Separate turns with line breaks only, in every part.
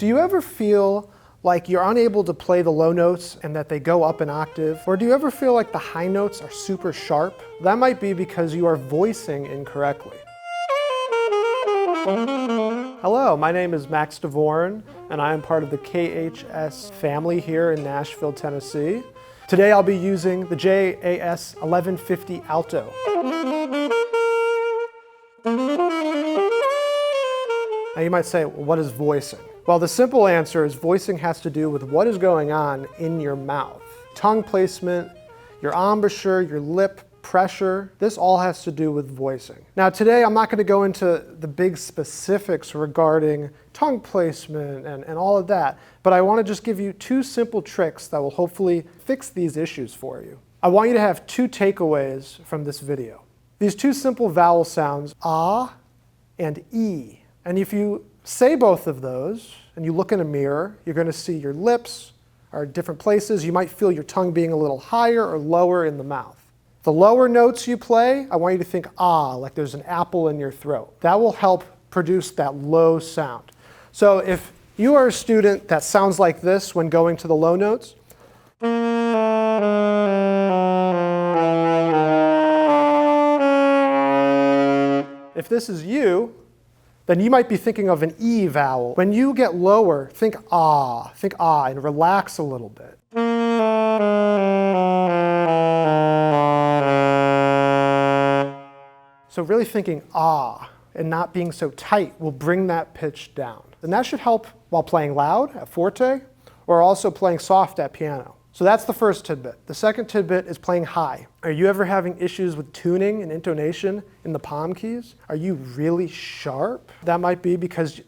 Do you ever feel like you're unable to play the low notes and that they go up an octave? Or do you ever feel like the high notes are super sharp? That might be because you are voicing incorrectly. Hello, my name is Max Dvorin, and I am part of the KHS family here in Nashville, Tennessee. Today I'll be using the JAS1150 alto. Now you might say, well, what is voicing? Well, the simple answer is voicing has to do with what is going on in your mouth. Tongue placement, your embouchure, your lip pressure, this all has to do with voicing. Now today I'm not going to go into the big specifics regarding tongue placement and all of that, but I want to just give you two simple tricks that will hopefully fix these issues for you. I want you to have two takeaways from this video. These two simple vowel sounds, ah and e. And if you say both of those and you look in a mirror, you're going to see your lips are different places. You might feel your tongue being a little higher or lower in the mouth. The lower notes you play, I want you to think ah, like there's an apple in your throat. That will help produce that low sound. So if you are a student that sounds like this when going to the low notes, if this is you, then you might be thinking of an E vowel. When you get lower, think ah, and relax a little bit. So really thinking ah and not being so tight will bring that pitch down. And that should help while playing loud at forte or also playing soft at piano. So that's the first tidbit. The second tidbit is playing high. Are you ever having issues with tuning and intonation in the palm keys? Are you really sharp? That might be because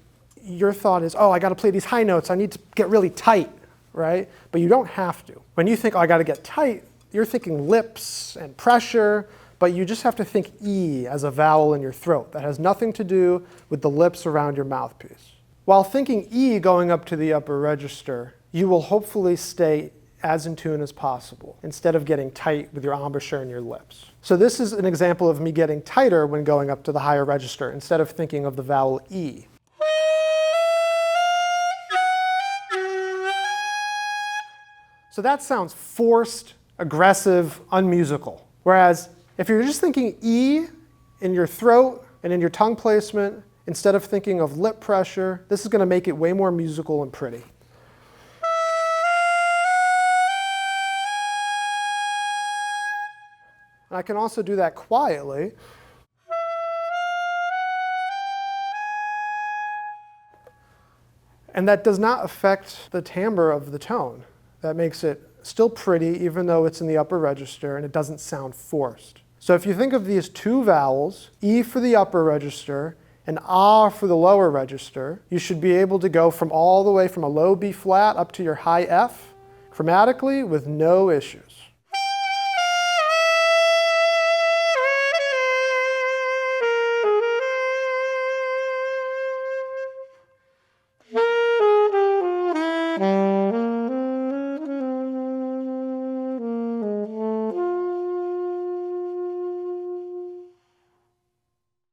your thought is, oh, I got to play these high notes. I need to get really tight, right? But you don't have to. When you think, oh, I got to get tight, you're thinking lips and pressure, but you just have to think E as a vowel in your throat. That has nothing to do with the lips around your mouthpiece. While thinking E going up to the upper register, you will hopefully stay as in tune as possible, instead of getting tight with your embouchure and your lips. So this is an example of me getting tighter when going up to the higher register, instead of thinking of the vowel E. So that sounds forced, aggressive, unmusical. Whereas if you're just thinking E in your throat and in your tongue placement, instead of thinking of lip pressure, this is going to make it way more musical and pretty. I can also do that quietly. And that does not affect the timbre of the tone. That makes it still pretty even though it's in the upper register and it doesn't sound forced. So if you think of these two vowels, E for the upper register and ah for the lower register, you should be able to go from all the way from a low B flat up to your high F chromatically with no issues.